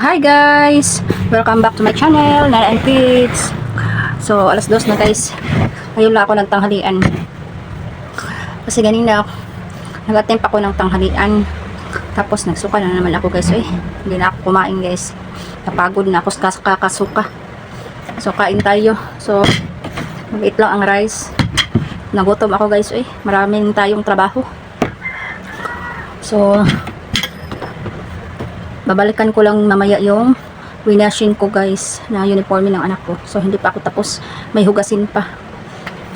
Hi guys! Welcome back to my channel, Nana and Kids. So, alas 2 na guys. Ngayon lang ako nagtanghalian. Kasi ganina nag-attempt ako ng tanghalian. Tapos nagsuka na naman ako guys. Hindi na ako kumain guys. Napagod na ako kakasuka. So, kain tayo. So, mag-eat lang ang rice. Nagutom ako guys. Maraming tayong trabaho. So, babalikan ko lang mamaya yung winashing ko guys na uniforme ng anak ko. So hindi pa ako tapos, may hugasin pa.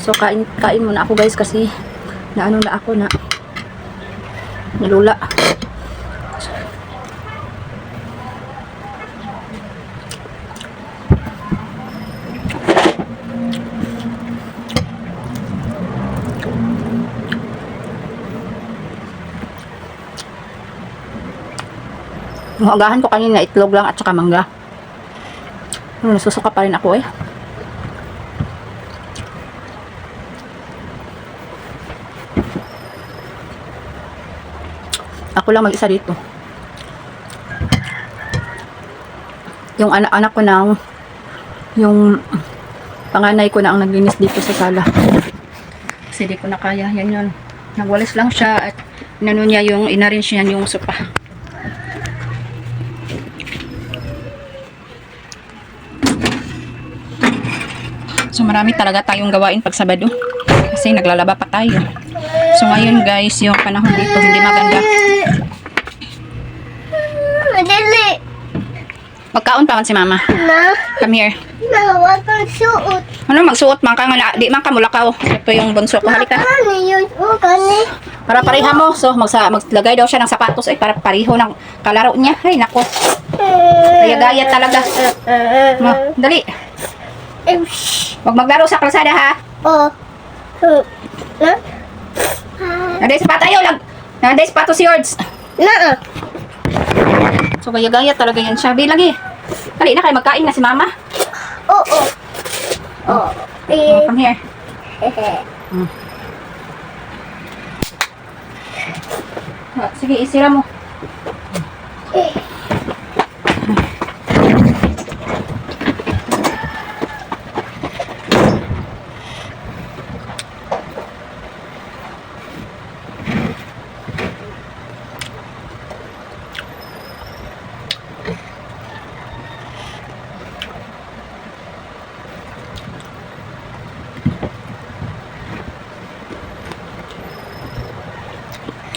So kain muna ako guys kasi naano na ako na nalula. Yung agahan ko kanina, itlog lang at saka mangga. Nasusuka pa rin ako Ako lang mag-isa dito. Yung anak ko na, yung panganay ko na ang naglinis dito sa sala. Kasi di ko na kaya. Yan yun. Nagwalis lang siya at inano niya yung inarrange niya yung sopa. So marami talaga tayong gawain pag Sabado kasi naglalaba pa tayo. So ngayon guys, yung panahon dito hindi maganda. Madali. Magkaon pa man si mama. Na. Come here. Na, wag kang suot. Ano magsuot man ka nga di man ka mulakaw. Ito yung bunso ko, halika. Ano yun? O, kani. Para pareha mo. So maglagay daw siya ng sapatos para pareho ng kalaro niya. Ay nako. Gaya-gaya talaga. Dali. Wag maglaro sa kalsada ha. Oh. Na? Naday sapatos tayo lang. Naday sapatos si Yords. Na. So gaya-gaya talaga yan siya. Lagi. Dali na kayo magkain na si mama. Oo. Oh. Come here. Sige, isira mo.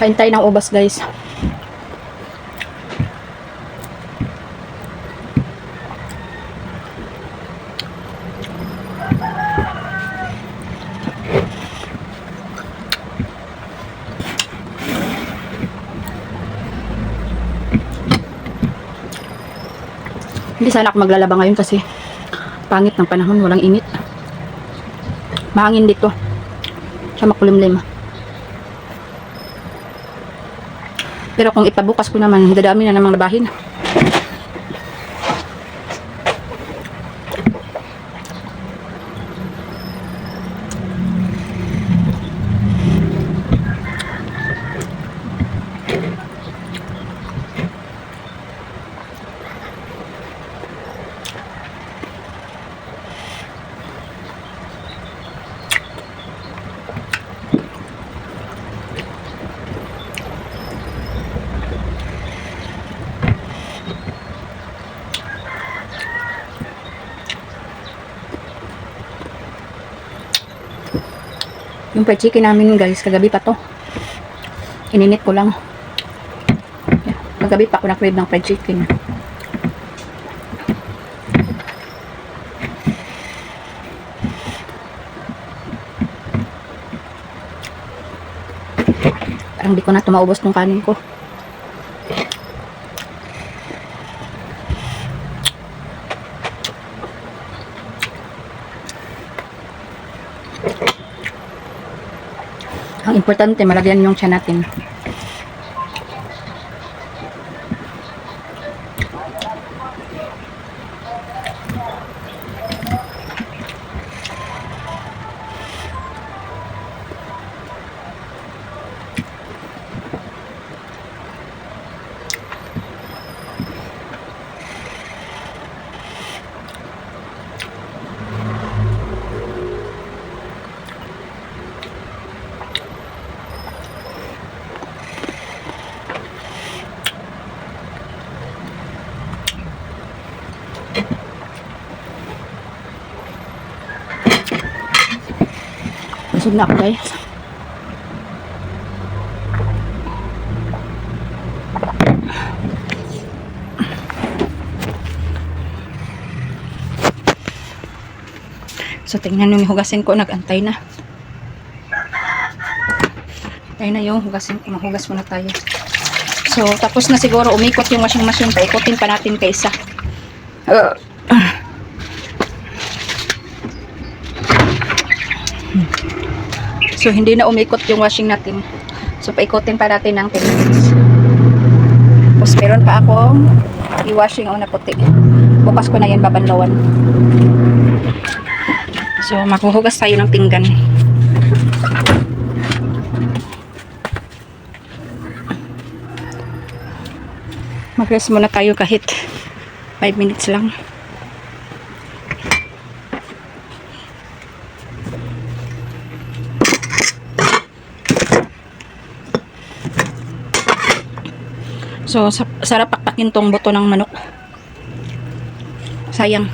Kain tayo ng ubas guys. Hindi sana ako maglalaba ngayon kasi pangit ng panahon, walang init. Mahangin dito. Siya makulimlim. Pero kung ipabukas ko naman, dadami na namang labahin. Yung fried chicken namin guys, kagabi pa to. Ininit ko lang. Kagabi pa ako na-crave ng fried chicken. Parang di ko na tumaubos ng kanin ko. Ang importante, malagyan yung tiyan natin. Busog na ako guys. So tingnan nyo yung hugasin ko, nag-antay na. Antay na yung hugasin ko, mahugas muna tayo. So tapos na siguro umikot yung washing machine, paikutin pa natin kaysa. So hindi na umikot yung washing natin. So paikutin pa natin ng 10 minutes. Tapos meron pa akong i-washing na puti. Bukas ko na yan babanlawan. So maghuhugas tayo ng pinggan. Mag-rest muna tayo kahit 5 minutes lang. So, sarap pakpakin tong buto ng manok. Sayang.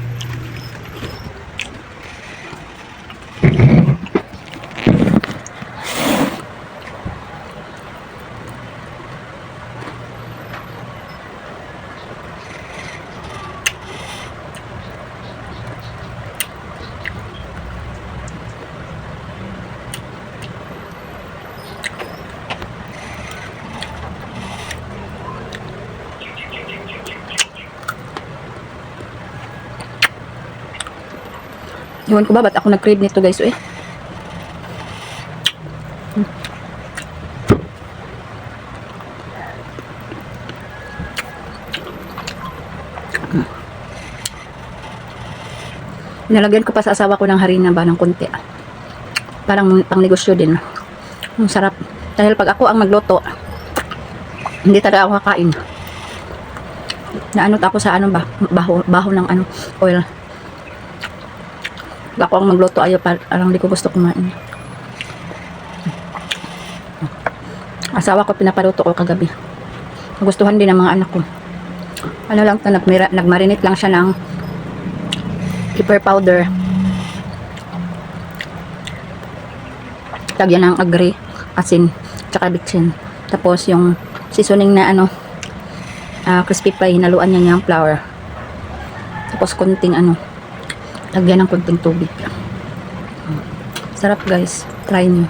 Iwan ko ba, ba't ako nag-crave nito guys, eh? Nilagyan ko pa sa asawa ko ng harina ba ng konti. Parang pang negosyo din. Ang sarap. Dahil pag ako ang magluto, hindi talaga ako kakain. Naanot ako sa ano ba, baho ng ano, oil. Pag ako ang magluto, ayaw parang hindi ko gusto kumain. Asawa ko pinapaluto ko kagabi. Nagustuhan din ng mga anak ko. Ano lang ito, nagmarinate lang siya ng pepper powder. Lagyan ng agri, asin, tsaka bitsin. Tapos yung seasoning na ano, crispy pie, hinaluan niya niyang flour. Tapos konting ano, lagyan ng konting tubig. Sarap guys, try nyo.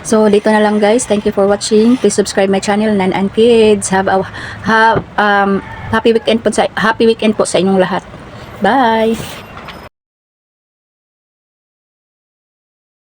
So dito na lang guys, thank you for watching. Please subscribe my channel, Nan and Kids. Happy weekend po sa inyong lahat. Bye.